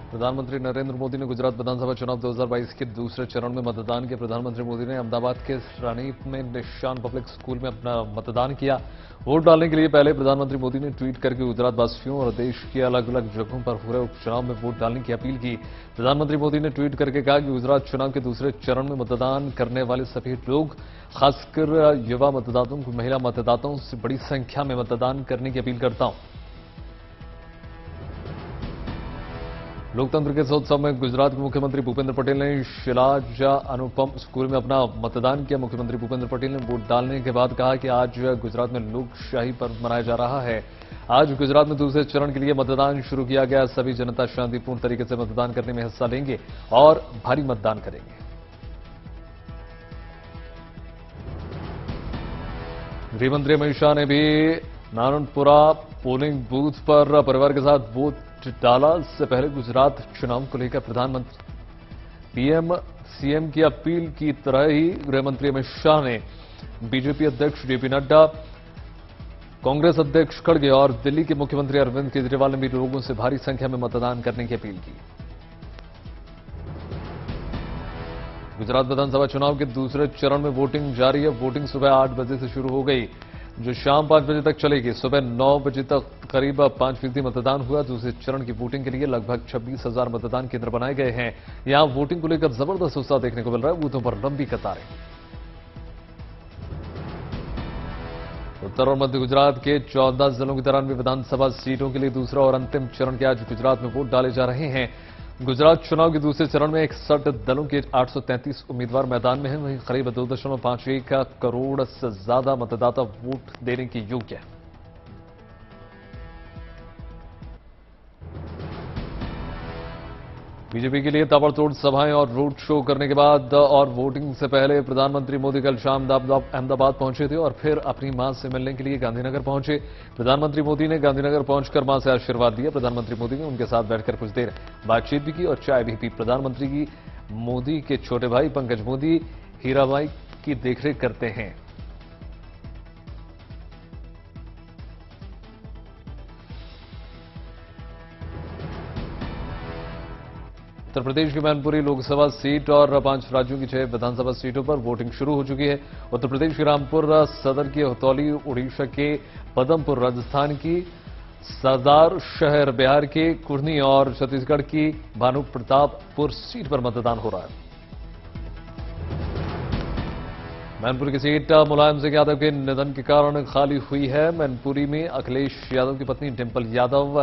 प्रधानमंत्री नरेंद्र मोदी ने गुजरात विधानसभा चुनाव 2022 के दूसरे चरण में मतदान किया। प्रधानमंत्री मोदी ने अहमदाबाद के रानीप में निशान पब्लिक स्कूल में अपना मतदान किया। वोट डालने के लिए पहले प्रधानमंत्री मोदी ने ट्वीट करके गुजरात वासियों और देश के अलग अलग जगहों पर हो रहे उपचुनाव में वोट डालने की अपील की। प्रधानमंत्री मोदी ने ट्वीट करके कहा कि गुजरात चुनाव के दूसरे चरण में मतदान करने वाले सभी लोग, खासकर युवा मतदाताओं को महिला मतदाताओं से बड़ी संख्या में मतदान करने की अपील करता हूं। लोकतंत्र के इस उत्सव में गुजरात के मुख्यमंत्री भूपेंद्र पटेल ने शिलाजा अनुपम स्कूल में अपना मतदान किया। मुख्यमंत्री भूपेंद्र पटेल ने वोट डालने के बाद कहा कि आज गुजरात में लोकशाही पर्व मनाया जा रहा है। आज गुजरात में दूसरे चरण के लिए मतदान शुरू किया गया। सभी जनता शांतिपूर्ण तरीके से मतदान करने में हिस्सा लेंगे और भारी मतदान करेंगे। गृहमंत्री अमित शाह ने भी नारायणपुरा पोलिंग बूथ पर परिवार के साथ वोट डाला। इससे पहले गुजरात चुनाव को लेकर प्रधानमंत्री पीएम सीएम की अपील की तरह ही गृहमंत्री अमित शाह ने बीजेपी अध्यक्ष जेपी नड्डा, कांग्रेस अध्यक्ष खड़गे और दिल्ली के मुख्यमंत्री अरविंद केजरीवाल ने भी लोगों से भारी संख्या में मतदान करने की अपील की। गुजरात विधानसभा चुनाव के दूसरे चरण में वोटिंग जारी है। वोटिंग सुबह 8 बजे से शुरू हो गई, जो शाम 5 बजे तक चलेगी। सुबह 9 बजे तक करीब 5% मतदान हुआ। दूसरे चरण की वोटिंग के लिए लगभग 26,000 मतदान केंद्र बनाए गए हैं। यहां वोटिंग को लेकर जबरदस्त उत्साह देखने को मिल रहा है। बूथों पर लंबी कतारें। उत्तर और मध्य गुजरात के 14 जिलों की 93 विधानसभा सीटों के लिए दूसरा और अंतिम चरण के आज गुजरात में वोट डाले जा रहे हैं। गुजरात चुनाव के दूसरे चरण में 61 दलों के 833 उम्मीदवार मैदान में हैं। वहीं करीब 2.51 करोड़ से ज्यादा मतदाता वोट देने के योग्य हैं। बीजेपी के लिए ताबड़तोड़ सभाएं और रोड शो करने के बाद और वोटिंग से पहले प्रधानमंत्री मोदी कल शाम अहमदाबाद पहुंचे थे और फिर अपनी मां से मिलने के लिए गांधीनगर पहुंचे। प्रधानमंत्री मोदी ने गांधीनगर पहुंचकर मां से आशीर्वाद लिया। प्रधानमंत्री मोदी ने उनके साथ बैठकर कुछ देर बातचीत भी की और चाय भी पी। प्रधानमंत्री की मोदी के छोटे भाई पंकज मोदी हीराबाई की देखरेख करते हैं। उत्तर प्रदेश की मैनपुरी लोकसभा सीट और 5 राज्यों की 6 विधानसभा सीटों पर वोटिंग शुरू हो चुकी है। उत्तर प्रदेश के रामपुर सदर की हथौली, उड़ीसा के पदमपुर, राजस्थान की सरदार शहर, बिहार के कुर्नी और छत्तीसगढ़ की भानु प्रतापपुर सीट पर मतदान हो रहा है। मैनपुरी की सीट मुलायम सिंह यादव के निधन के कारण खाली हुई है। मैनपुरी में अखिलेश यादव की पत्नी डिंपल यादव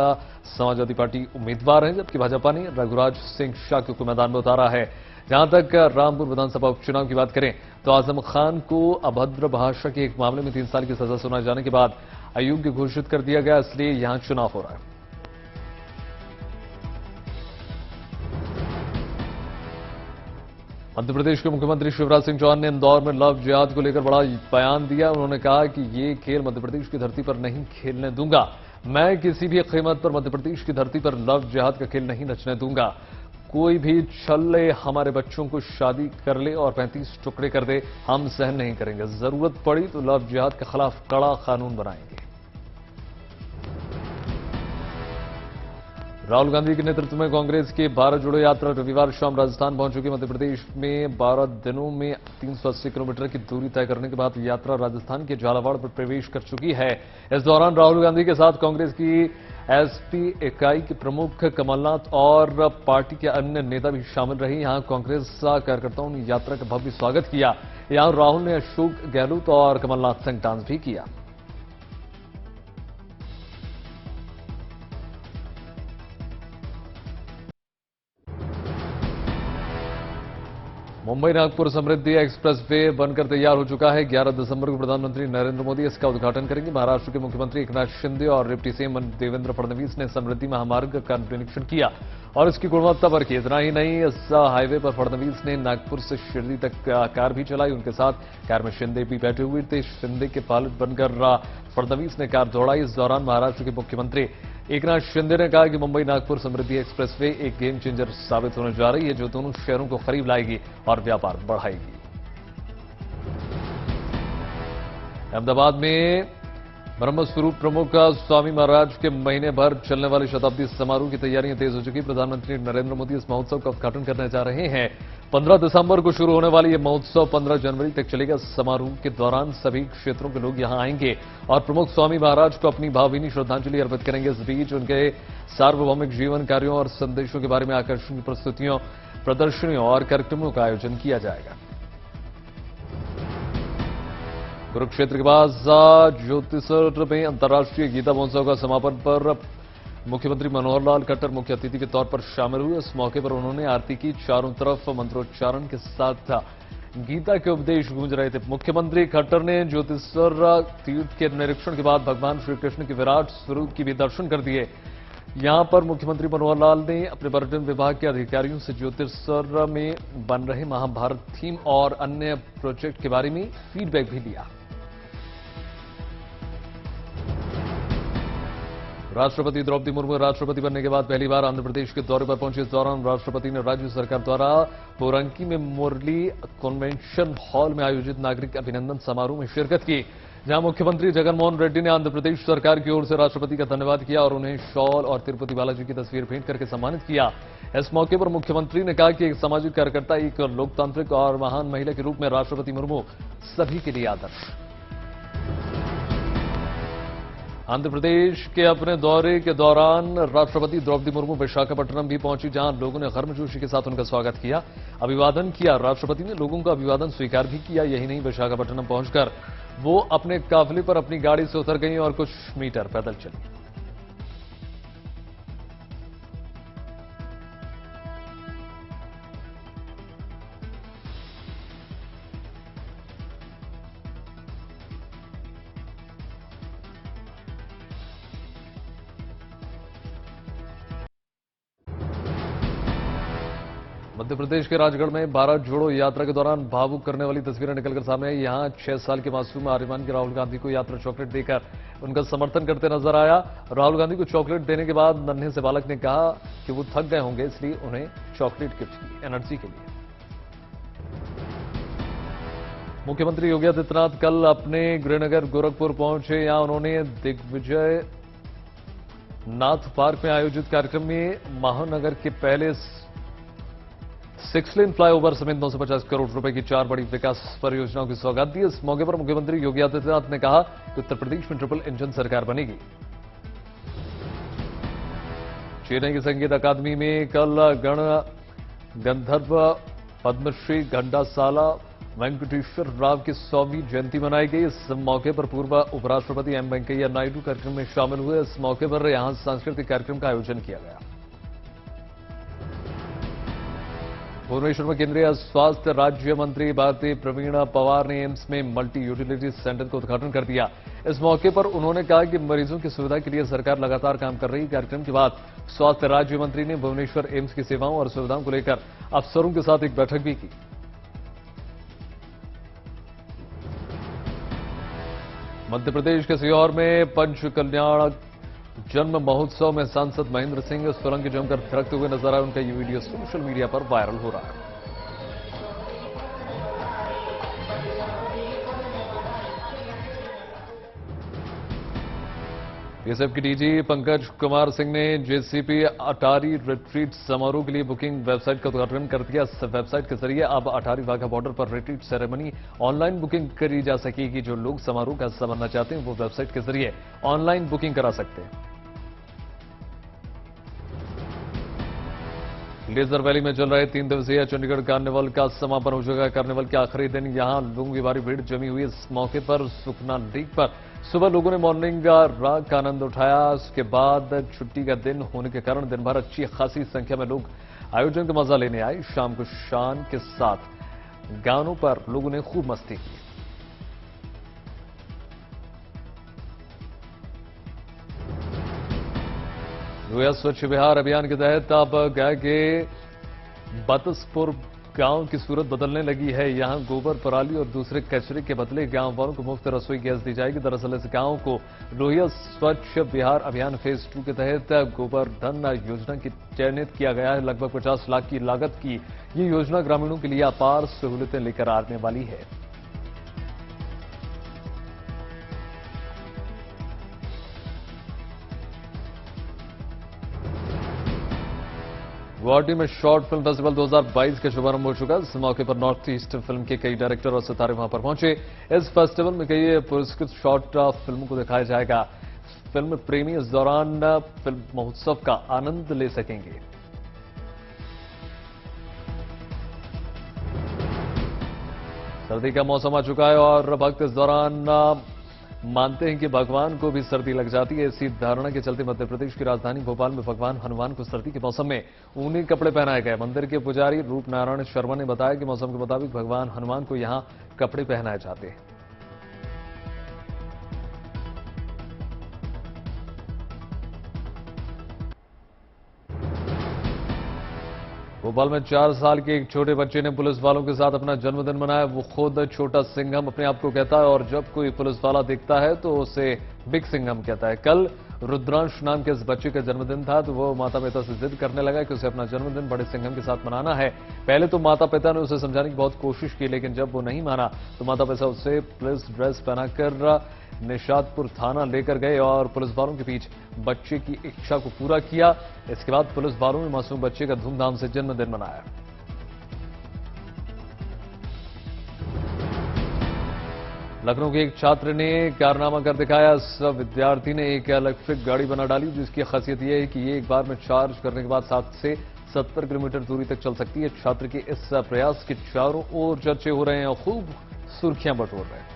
समाजवादी पार्टी उम्मीदवार हैं, जबकि भाजपा ने रघुराज सिंह शाक्य को मैदान में उतारा है। जहां तक रामपुर विधानसभा उपचुनाव की बात करें तो आजम खान को अभद्र भाषा के एक मामले में 3 साल की सजा सुनाए जाने के बाद अयोग्य घोषित कर दिया गया, इसलिए यहां चुनाव हो रहा है। मध्य प्रदेश के मुख्यमंत्री शिवराज सिंह चौहान ने इंदौर में लव जिहाद को लेकर बड़ा बयान दिया। उन्होंने कहा कि ये खेल मध्य प्रदेश की धरती पर नहीं खेलने दूंगा। मैं किसी भी कीमत पर मध्य प्रदेश की धरती पर लव जिहाद का खेल नहीं रचने दूंगा। कोई भी छल ले, हमारे बच्चों को शादी कर ले और 35 टुकड़े कर दे, हम सहन नहीं करेंगे। जरूरत पड़ी तो लव जिहाद के खिलाफ कड़ा कानून बनाएंगे। राहुल गांधी के नेतृत्व में कांग्रेस की भारत जोड़ो यात्रा रविवार शाम राजस्थान पहुंच चुकी। मध्य प्रदेश में 12 दिनों में 380 किलोमीटर की दूरी तय करने के बाद यात्रा राजस्थान के झालावाड़ पर प्रवेश कर चुकी है। इस दौरान राहुल गांधी के साथ कांग्रेस की एसपी इकाई के प्रमुख कमलनाथ और पार्टी के अन्य नेता भी शामिल रहे। यहां कांग्रेस कार्यकर्ताओं ने यात्रा का भव्य स्वागत किया। यहां राहुल ने अशोक गहलोत और कमलनाथ संग डांस भी किया। मुंबई नागपुर समृद्धि एक्सप्रेसवे बनकर तैयार हो चुका है। 11 दिसंबर को प्रधानमंत्री नरेंद्र मोदी इसका उद्घाटन करेंगे। महाराष्ट्र के मुख्यमंत्री एकनाथ शिंदे और डिप्टी सीएम देवेंद्र फडणवीस ने समृद्धि महामार्ग का निरीक्षण किया और इसकी गुणवत्ता पर की। इतना ही नहीं, इस हाईवे पर फडणवीस ने नागपुर से शिरडी तक कार भी चलाई। उनके साथ कार में शिंदे भी बैठे हुए थे। शिंदे के पायलट बनकर फडणवीस ने कार दौड़ाई। इस दौरान महाराष्ट्र के मुख्यमंत्री एकनाथ शिंदे ने कहा कि मुंबई नागपुर समृद्धि एक्सप्रेसवे एक गेम चेंजर साबित होने जा रही है, जो दोनों शहरों को करीब लाएगी और व्यापार बढ़ाएगी। अहमदाबाद में ब्रह्म स्वरूप प्रमुख स्वामी महाराज के महीने भर चलने वाले शताब्दी समारोह की तैयारियां तेज हो चुकी। प्रधानमंत्री नरेंद्र मोदी इस महोत्सव का उद्घाटन करने जा रहे हैं। 15 दिसंबर को शुरू होने वाली यह महोत्सव 15 जनवरी तक चलेगा। समारोह के दौरान सभी क्षेत्रों के लोग यहां आएंगे और प्रमुख स्वामी महाराज को अपनी भावभीनी श्रद्धांजलि अर्पित करेंगे। इस बीच उनके सार्वभौमिक जीवन कार्यों और संदेशों के बारे में आकर्षणीय प्रस्तुतियों, प्रदर्शनियों और कार्यक्रमों का आयोजन किया जाएगा। कुरुक्षेत्र के पास ज्योतिसर में अंतर्राष्ट्रीय गीता महोत्सव का समापन पर मुख्यमंत्री मनोहर लाल खट्टर मुख्य अतिथि के तौर पर शामिल हुए। इस मौके पर उन्होंने आरती की। चारों तरफ मंत्रोच्चारण के साथ गीता के उपदेश गूंज रहे थे। मुख्यमंत्री खट्टर ने ज्योतिसर तीर्थ के निरीक्षण के बाद भगवान श्री कृष्ण के विराट स्वरूप की भी दर्शन कर दिए। यहां पर मुख्यमंत्री मनोहर लाल ने अपने पर्यटन विभाग के अधिकारियों से ज्योतिसर में बन रहे महाभारत थीम और अन्य प्रोजेक्ट के बारे में फीडबैक भी लिया। राष्ट्रपति द्रौपदी मुर्मू राष्ट्रपति बनने के बाद पहली बार आंध्र प्रदेश के दौरे पर पहुंचे। इस दौरान राष्ट्रपति ने राज्य सरकार द्वारा पोरंकी में मुरली कन्वेंशन हॉल में आयोजित नागरिक अभिनंदन समारोह में शिरकत की, जहां मुख्यमंत्री जगनमोहन रेड्डी ने आंध्र प्रदेश सरकार की ओर से राष्ट्रपति का धन्यवाद किया और उन्हें शॉल और तिरुपति बालाजी की तस्वीर भेंट करके सम्मानित किया। इस मौके पर मुख्यमंत्री ने कहा कि एक सामाजिक कार्यकर्ता, एक लोकतांत्रिक और महान महिला के रूप में राष्ट्रपति मुर्मू सभी के लिए आदर्श। आंध्र प्रदेश के अपने दौरे के दौरान राष्ट्रपति द्रौपदी मुर्मू विशाखापट्टनम भी पहुंची, जहां लोगों ने गर्मजोशी के साथ उनका स्वागत किया, अभिवादन किया। राष्ट्रपति ने लोगों का अभिवादन स्वीकार भी किया। यही नहीं, विशाखापट्टनम पहुंचकर वो अपने काफिले पर अपनी गाड़ी से उतर गई और कुछ मीटर पैदल चली। मध्य प्रदेश के राजगढ़ में भारत जोड़ो यात्रा के दौरान भावुक करने वाली तस्वीरें निकलकर सामने आई। यहां 6 साल के मासूम आर्यमान के राहुल गांधी को यात्रा चॉकलेट देकर उनका समर्थन करते नजर आया। राहुल गांधी को चॉकलेट देने के बाद नन्हे से बालक ने कहा कि वो थक गए होंगे, इसलिए उन्हें चॉकलेट गिफ्ट की एनर्जी के लिए। मुख्यमंत्री योगी आदित्यनाथ कल अपने गृहनगर गोरखपुर पहुंचे। यहां उन्होंने दिग्विजय नाथ पार्क में आयोजित कार्यक्रम में महानगर के पहले 6 लेन फ्लाईओवर समेत 950 करोड़ रुपए की 4 बड़ी विकास परियोजनाओं की सौगात दी। इस मौके पर मुख्यमंत्री योगी आदित्यनाथ ने कहा कि उत्तर प्रदेश में ट्रिपल इंजन सरकार बनेगी। चेन्नई की संगीत अकादमी में कल गंधर्व पद्मश्री घंटासाला वेंकटेश्वर राव की 100वीं जयंती मनाई गई। इस मौके पर पूर्व उपराष्ट्रपति एम वेंकैया नायडू कार्यक्रम में शामिल हुए। इस मौके पर यहां सांस्कृतिक कार्यक्रम का आयोजन किया गया। भुवनेश्वर में केंद्रीय स्वास्थ्य राज्य मंत्री भारती प्रवीण पवार ने एम्स में मल्टी यूटिलिटी सेंटर का उद्घाटन कर दिया। इस मौके पर उन्होंने कहा कि मरीजों की सुविधा के लिए सरकार लगातार काम कर रही है। कार्यक्रम के बाद स्वास्थ्य राज्य मंत्री ने भुवनेश्वर एम्स की सेवाओं और सुविधाओं को लेकर अफसरों के साथ एक बैठक भी की। मध्य प्रदेश के सीहोर में पंच कल्याण जन्म महोत्सव में सांसद महेंद्र सिंह सुरंग जमकर थिरकते हुए नजर आए। उनका ये वीडियो सोशल मीडिया पर वायरल हो रहा है। बीएसएफ के डीजी पंकज कुमार सिंह ने जेसीपी अटारी रिट्रीट समारोह के लिए बुकिंग वेबसाइट का उद्घाटन कर दिया। इस वेबसाइट के जरिए अब अटारी वाघा बॉर्डर पर रिट्रीट सेरेमनी ऑनलाइन बुकिंग करी जा सकेगी। जो लोग समारोह का हिस्सा बनना चाहते हैं वो वेबसाइट के जरिए ऑनलाइन बुकिंग करा सकते हैं। लेजर वैली में चल रहे 3 दिवसीय चंडीगढ़ कार्निवल का समापन हो चुका। कार्निवल के आखिरी दिन यहां लोगों की भारी भीड़ जमी हुई। इस मौके पर सुखना लेक पर सुबह लोगों ने मॉर्निंग वॉक का आनंद उठाया। उसके बाद छुट्टी का दिन होने के कारण दिन भर अच्छी खासी संख्या में लोग आयोजन का मजा लेने आए। शाम को शान के साथ गानों पर लोगों ने खूब मस्ती की। लोहिया स्वच्छ बिहार अभियान के तहत अब गया के बतसपुर गांव की सूरत बदलने लगी है। यहां गोबर, पराली और दूसरे कचरे के बदले गांव वालों को मुफ्त रसोई गैस दी जाएगी। दरअसल इस गांव को लोहिया स्वच्छ बिहार अभियान फेज 2 के तहत गोवर्धन योजना की चयनित किया गया है। लगभग 50 लाख की लागत की ये योजना ग्रामीणों के लिए अपार सहूलियतें लेकर आने वाली है। गुवाहाटी में शॉर्ट फिल्म फेस्टिवल 2022 का शुभारंभ हो चुका है। इस मौके पर नॉर्थ ईस्ट फिल्म के कई डायरेक्टर और सितारे वहां पर पहुंचे। इस फेस्टिवल में कई पुरस्कृत शॉर्ट फिल्मों को दिखाया जाएगा। फिल्म प्रेमी इस दौरान फिल्म महोत्सव का आनंद ले सकेंगे। सर्दी का मौसम आ चुका है और भक्त इस दौरान मानते हैं कि भगवान को भी सर्दी लग जाती है। इसी धारणा के चलते मध्य प्रदेश की राजधानी भोपाल में भगवान हनुमान को सर्दी के मौसम में ऊनी कपड़े पहनाए गए। मंदिर के पुजारी रूप नारायण शर्मा ने बताया कि मौसम के मुताबिक भगवान हनुमान को यहां कपड़े पहनाए जाते हैं। भोपाल में 4 साल के एक छोटे बच्चे ने पुलिस वालों के साथ अपना जन्मदिन मनाया। वो खुद छोटा सिंघम अपने आप को कहता है और जब कोई पुलिस वाला दिखता है तो उसे बिग सिंघम कहता है। कल रुद्रांश नाम के इस बच्चे का जन्मदिन था तो वो माता पिता से जिद करने लगा कि उसे अपना जन्मदिन बड़े सिंघम के साथ मनाना है। पहले तो माता पिता ने उसे समझाने की बहुत कोशिश की, लेकिन जब वो नहीं माना तो माता पिता उसे पुलिस ड्रेस पहनाकर निशादपुर थाना लेकर गए और पुलिस वालों के बीच बच्चे की इच्छा को पूरा किया। इसके बाद पुलिस वालों ने मासूम बच्चे का धूमधाम से जन्मदिन मनाया। लखनऊ के एक छात्र ने कारनामा कर दिखाया। इस विद्यार्थी ने एक इलेक्ट्रिक गाड़ी बना डाली, जिसकी खासियत यह है कि ये एक बार में चार्ज करने के बाद 7 से 70 किलोमीटर दूरी तक चल सकती है। छात्र के इस प्रयास के चारों ओर चर्चे हो रहे हैं और खूब सुर्खियां बटोर रहे हैं।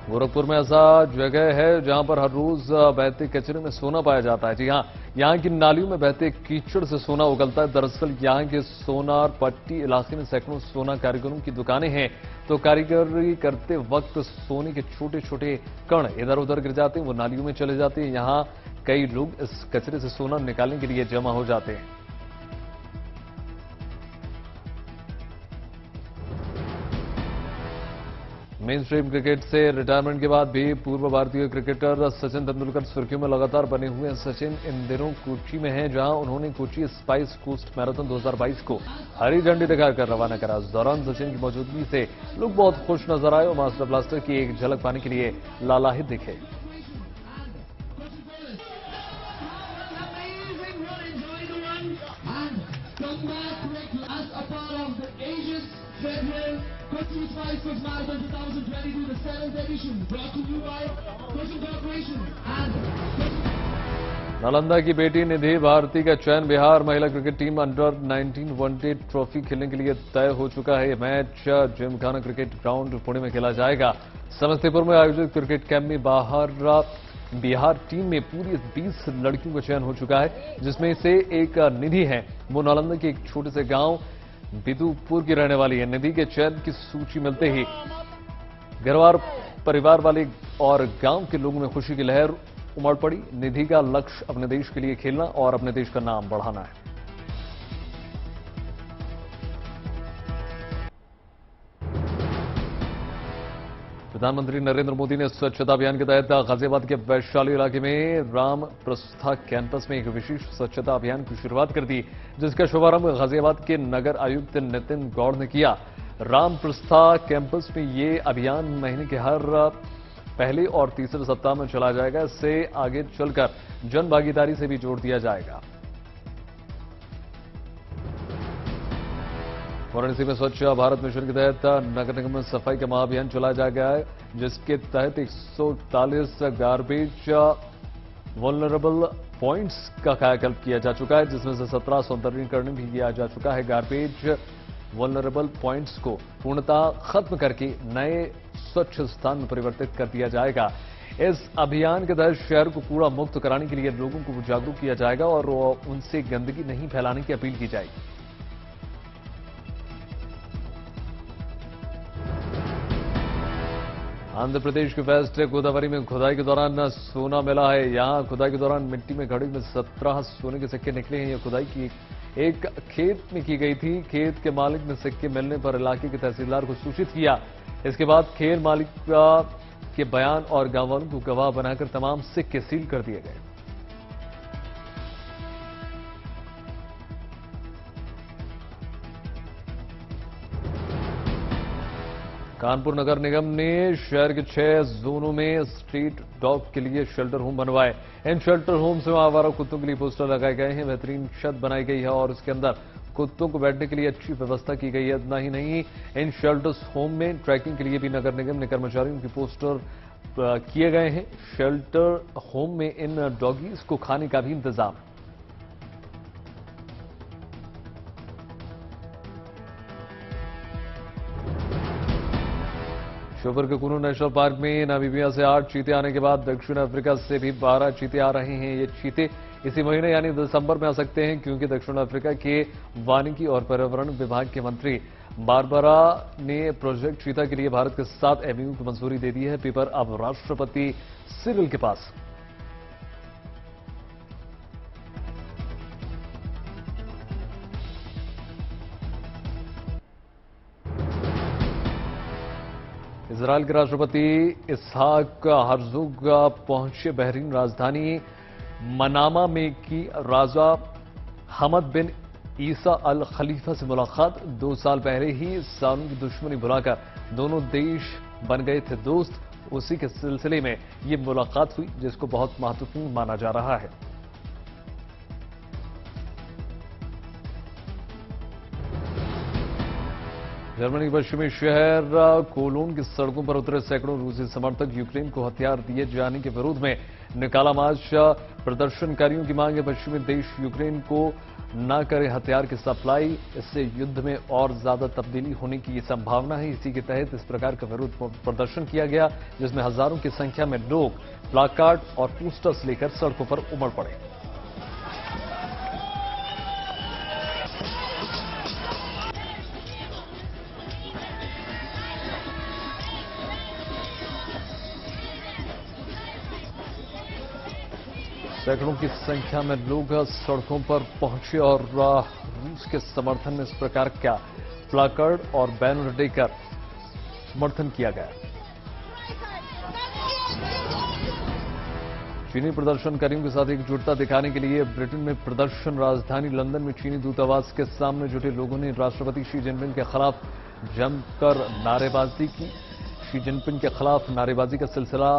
गोरखपुर में ऐसा जगह है जहां पर हर रोज बहते कचरे में सोना पाया जाता है। जी हां, यहां की नालियों में बहते कीचड़ से सोना उगलता है। दरअसल यहां के सोनार पट्टी इलाके में सैकड़ों सोना कारीगरों की दुकानें हैं, तो कारीगरी करते वक्त सोने के छोटे छोटे कण इधर उधर गिर जाते हैं, वो नालियों में चले जाते हैं। यहां कई लोग इस कचरे से सोना निकालने के लिए जमा हो जाते हैं। मेन स्ट्रीम क्रिकेट से रिटायरमेंट के बाद भी पूर्व भारतीय क्रिकेटर सचिन तेंदुलकर सुर्खियों में लगातार बने हुए हैं। सचिन इन दिनों कोची में हैं, जहां उन्होंने कोची स्पाइस कोस्ट मैराथन 2022 को हरी झंडी दिखाकर रवाना करा। इस दौरान सचिन की मौजूदगी से लोग बहुत खुश नजर आए और मास्टर ब्लास्टर की एक झलक पाने के लिए लालाहित दिखे। Kochi Spice Marathon 2022, the 7th edition, brought to you by Kochi Corporation and Nalanda की बेटी निधि भारती का चयन बिहार महिला cricket team under 19 one day trophy खेलने के लिए तय हो चुका है। यह match Gymkhana cricket ground Pune में खेला जाएगा। समस्तीपुर में आयोजित क्रिकेट कैंप में बिहार टीम में पूरी 20 लड़कियों का चयन हो चुका है, जिसमें से एक निधि है। वो नालंदा के एक छोटे से गांव बिदुपुर की रहने वाली है। निधि के चयन की सूची मिलते ही घरवार परिवार वाले और गांव के लोगों में खुशी की लहर उमड़ पड़ी। निधि का लक्ष्य अपने देश के लिए खेलना और अपने देश का नाम बढ़ाना है। प्रधानमंत्री नरेंद्र मोदी ने स्वच्छता अभियान के तहत गाजियाबाद के वैशाली इलाके में राम प्रस्था कैंपस में एक विशेष स्वच्छता अभियान की शुरुआत कर दी, जिसका शुभारंभ गाजियाबाद के नगर आयुक्त नितिन गौड़ ने किया। राम प्रस्था कैंपस में ये अभियान महीने के हर पहले और तीसरे सप्ताह में चला जाएगा। इससे आगे चलकर जन भागीदारी से भी जोड़ दिया जाएगा। वाराणसी में स्वच्छ भारत मिशन के तहत नगर निगम में सफाई का महाअभियान चलाया जा गया है, जिसके तहत 141 गार्बेज वल्नरेबल पॉइंट्स का कायाकल्प किया जा चुका है, जिसमें से 17 सौंदर्यीकरण भी किया जा चुका है। गार्बेज वल्नरेबल पॉइंट्स को पूर्णतः खत्म करके नए स्वच्छ स्थान में परिवर्तित कर दिया जाएगा। इस अभियान के तहत शहर को कूड़ा मुक्त कराने के लिए लोगों को जागरूक किया जाएगा और उनसे गंदगी नहीं फैलाने की अपील की जाएगी। आंध्र प्रदेश के वेस्ट गोदावरी में खुदाई के दौरान सोना मिला है। यहां खुदाई के दौरान मिट्टी में घड़ी में 17 सोने के सिक्के निकले हैं। यह खुदाई की एक खेत में की गई थी। खेत के मालिक ने सिक्के मिलने पर इलाके के तहसीलदार को सूचित किया। इसके बाद खेत मालिक के बयान और गांव वालों को गवाह बनाकर तमाम सिक्के सील कर दिए गए। कानपुर नगर निगम ने शहर के 6 जोनों में स्ट्रीट डॉग के लिए शेल्टर होम बनवाए। इन शेल्टर होम्स में आवारा कुत्तों के लिए पोस्टर लगाए गए हैं, बेहतरीन छत बनाई गई है और इसके अंदर कुत्तों को बैठने के लिए अच्छी व्यवस्था की गई है। इतना ही नहीं, इन शेल्टर्स होम में ट्रैकिंग के लिए भी नगर निगम ने कर्मचारियों के पोस्टर किए गए हैं। शेल्टर होम में इन डॉगीज को खाने का भी इंतजाम है। श्योपुर के कुनू नेशनल पार्क में नामीबिया से 8 चीते आने के बाद दक्षिण अफ्रीका से भी 12 चीते आ रहे हैं। ये चीते इसी महीने यानी दिसंबर में आ सकते हैं, क्योंकि दक्षिण अफ्रीका के वानिकी और पर्यावरण विभाग के मंत्री बारबरा ने प्रोजेक्ट चीता के लिए भारत के 7 एमयू की मंजूरी दे दी है। पेपर अब राष्ट्रपति सिरिल के पास। इजरायल के राष्ट्रपति इसहाक हर्जुग पहुंचे बहरीन राजधानी मनामा में की राजा हमद बिन ईसा अल खलीफा से मुलाकात। 2 साल पहले ही सालों की दुश्मनी भुलाकर दोनों देश बन गए थे दोस्त। उसी के सिलसिले में ये मुलाकात हुई, जिसको बहुत महत्वपूर्ण माना जा रहा है। जर्मनी के पश्चिमी शहर कोलोन की सड़कों पर उतरे सैकड़ों रूसी समर्थक यूक्रेन को हथियार दिए जाने के विरोध में निकाला मार्च। प्रदर्शनकारियों की मांग है पश्चिमी देश यूक्रेन को न करे हथियार की सप्लाई, इससे युद्ध में और ज्यादा तब्दीली होने की संभावना है। इसी के तहत इस प्रकार का विरोध प्रदर्शन किया गया, जिसमें हजारों की संख्या में लोग प्लाकार्ड और पोस्टर्स लेकर सड़कों पर उमड़ पड़े। सैकड़ों की संख्या में लोग सड़कों पर पहुंचे और रूस के समर्थन में इस प्रकार का प्लाकार्ड और बैनर देकर समर्थन किया गया। चीनी प्रदर्शनकारियों के साथ एकजुटता दिखाने के लिए ब्रिटेन में प्रदर्शन। राजधानी लंदन में चीनी दूतावास के सामने जुटे लोगों ने राष्ट्रपति शी जिनपिंग के खिलाफ जमकर नारेबाजी की। शी जिनपिंग के खिलाफ नारेबाजी का सिलसिला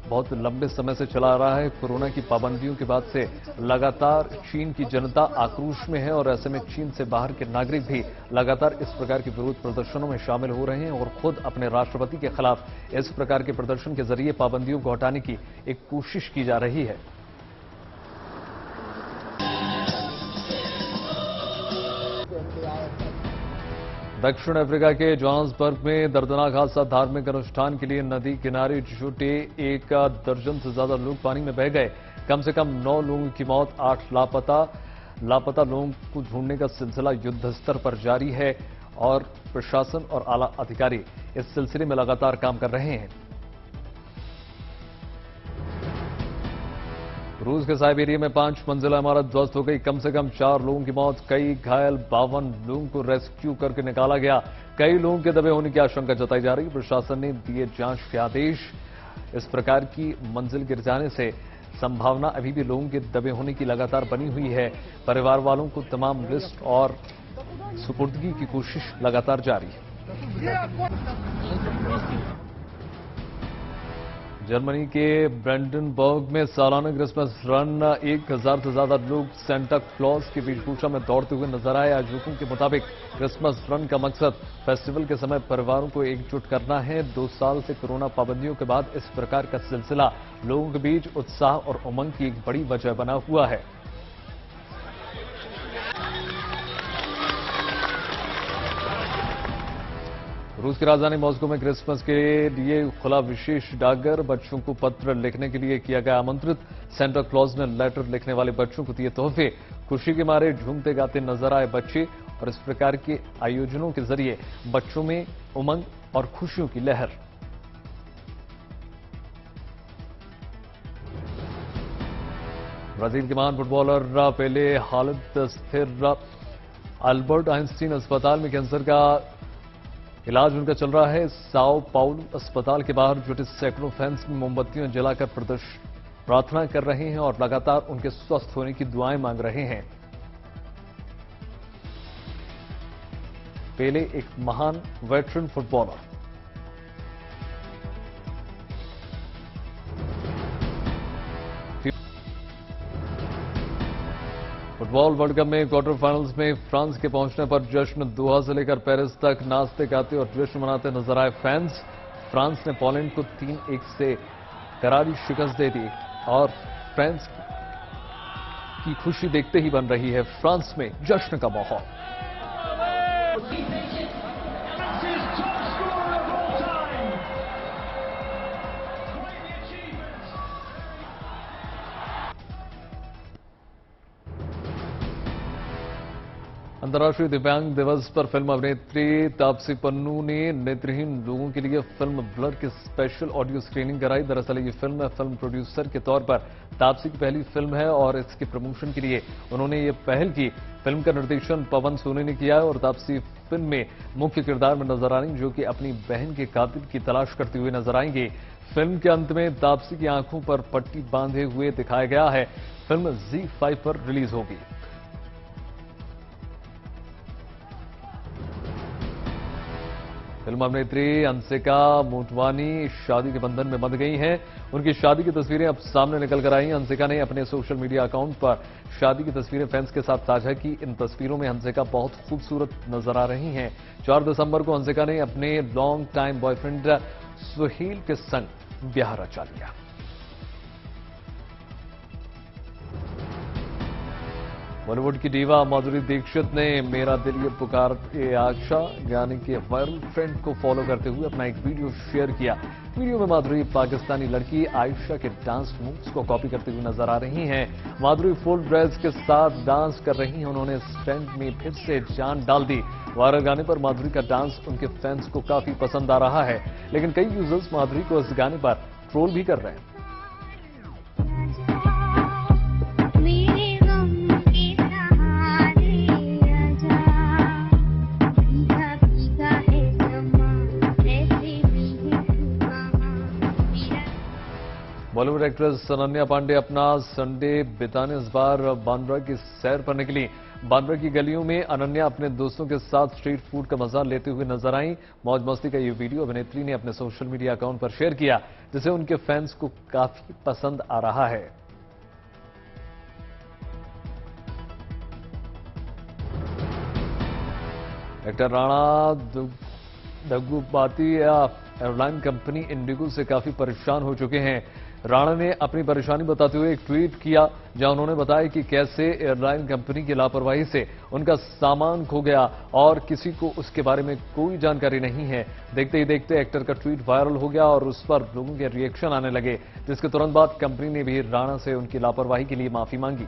बहुत लंबे समय से चला आ रहा है। कोरोना की पाबंदियों के बाद से लगातार चीन की जनता आक्रोश में है और ऐसे में चीन से बाहर के नागरिक भी लगातार इस प्रकार के विरोध प्रदर्शनों में शामिल हो रहे हैं और खुद अपने राष्ट्रपति के खिलाफ इस प्रकार के प्रदर्शन के जरिए पाबंदियों को हटाने की एक कोशिश की जा रही है। दक्षिण अफ्रीका के जोहान्सबर्ग में दर्दनाक हादसा। धार्मिक अनुष्ठान के लिए नदी किनारे जुटे 1 दर्जन से ज्यादा लोग पानी में बह गए। कम से कम 9 लोगों की मौत, 8 लापता लोगों को ढूंढने का सिलसिला युद्ध स्तर पर जारी है और प्रशासन और आला अधिकारी इस सिलसिले में लगातार काम कर रहे हैं। रूस के साइबेरिया में 5 मंजिला इमारत ध्वस्त हो गई। कम से कम 4 लोगों की मौत, कई घायल। 52 लोगों को रेस्क्यू करके निकाला गया। कई लोगों के दबे होने की आशंका जताई जा रही है। प्रशासन ने दिए जांच के आदेश। इस प्रकार की मंजिल गिर जाने से संभावना अभी भी लोगों के दबे होने की लगातार बनी हुई है। परिवार वालों को तमाम लिस्ट और सुपुर्दगी की कोशिश लगातार जारी है। जर्मनी के ब्रेंडनबर्ग में सालाना क्रिसमस रन। 1000 से ज्यादा लोग सेंटा क्लॉज की वेशभूषा में दौड़ते हुए नजर आए। आयोजकों के मुताबिक क्रिसमस रन का मकसद फेस्टिवल के समय परिवारों को एकजुट करना है। 2 साल से कोरोना पाबंदियों के बाद इस प्रकार का सिलसिला लोगों के बीच उत्साह और उमंग की एक बड़ी वजह बना हुआ है। रूस की राजधानी मॉस्को में क्रिसमस के लिए खुला विशेष डाकघर। बच्चों को पत्र लिखने के लिए किया गया आमंत्रित। सेंटा क्लॉज ने लेटर लिखने वाले बच्चों को दिए तोहफे। खुशी के मारे झूमते गाते नजर आए बच्चे और इस प्रकार के आयोजनों के जरिए बच्चों में उमंग और खुशियों की लहर। ब्राजील के महान फुटबॉलर पेले हालत स्थिर अल्बर्ट आइंस्टीन अस्पताल में कैंसर का इलाज उनका चल रहा है। साओ पाउलो अस्पताल के बाहर जुटे सैकड़ों फैंस में मोमबत्तियां जलाकर प्रार्थना कर रहे हैं और लगातार उनके स्वस्थ होने की दुआएं मांग रहे हैं। पेले एक महान veteran footballer. Football world cup में क्वार्टर फाइनल्स में फ्रांस के पहुंचने पर जश्न दोहा से लेकर पेरिस तक नाचते गाते और जश्न मनाते नजर आए फैंस। फ्रांस ने पोलैंड को 3-1 से करारी शिकस्त दे दी और फ्रांस की खुशी देखते ही बन रही है फ्रांस में जश्न का माहौल। अंतर्राष्ट्रीय दिव्यांग दिवस पर फिल्म अभिनेत्री तापसी पन्नू ने नेत्रहीन लोगों के लिए फिल्म ब्लर की स्पेशल ऑडियो स्क्रीनिंग कराई। दरअसल ये फिल्म प्रोड्यूसर के तौर पर तापसी की पहली फिल्म है और इसके प्रमोशन के लिए उन्होंने ये पहल की। फिल्म का निर्देशन पवन सोनी ने किया है और तापसी फिल्म में मुख्य किरदार में नजर आ रही, जो कि अपनी बहन के कातिल की तलाश करते हुए नजर आएंगे। फिल्म के अंत में तापसी की आंखों पर पट्टी बांधे हुए दिखाया गया है। फिल्म ZEE5 पर रिलीज होगी। फिल्म अभिनेत्री अंशिका मोटवानी शादी के बंधन में बंध गई हैं। उनकी शादी की तस्वीरें अब सामने निकल कर आई। अंशिका ने अपने सोशल मीडिया अकाउंट पर शादी की तस्वीरें फैंस के साथ साझा की। इन तस्वीरों में अंशिका बहुत खूबसूरत नजर आ रही हैं। 4 दिसंबर को अंशिका ने अपने लॉन्ग टाइम बॉयफ्रेंड सुहेल के संग ब्याह रचा लिया। बॉलीवुड की डीवा माधुरी दीक्षित ने मेरा दिल ये पुकारते आशा यानी कि वायरल ट्रेंड को फॉलो करते हुए अपना एक वीडियो शेयर किया। वीडियो में माधुरी पाकिस्तानी लड़की आयशा के डांस मूव्स को कॉपी करते हुए नजर आ रही हैं। माधुरी फुल ड्रेस के साथ डांस कर रही हैं। उन्होंने इस ट्रेंड में फिर से जान डाल दी। वायरल गाने पर माधुरी का डांस उनके फैंस को काफी पसंद आ रहा है, लेकिन कई यूजर्स माधुरी को इस गाने पर ट्रोल भी कर रहे हैं। बॉलीवुड एक्ट्रेस अनन्या पांडे अपना संडे बिताने इस बार बांद्रा की सैर पर निकली। बांद्रा की गलियों में अनन्या अपने दोस्तों के साथ स्ट्रीट फूड का मजा लेते हुए नजर आईं। मौज मस्ती का ये वीडियो अभिनेत्री ने अपने सोशल मीडिया अकाउंट पर शेयर किया, जिसे उनके फैंस को काफी पसंद आ रहा है। Actor Rana Daggubati airline company IndiGo से काफी परेशान हो चुके हैं। राणा ने अपनी परेशानी बताते हुए एक ट्वीट किया, जहां उन्होंने बताया कि कैसे एयरलाइन कंपनी की लापरवाही से उनका सामान खो गया और किसी को उसके बारे में कोई जानकारी नहीं है। देखते ही देखते एक्टर का ट्वीट वायरल हो गया और उस पर लोगों के रिएक्शन आने लगे, जिसके तुरंत बाद कंपनी ने भी राणा से उनकी लापरवाही के लिए माफी मांगी।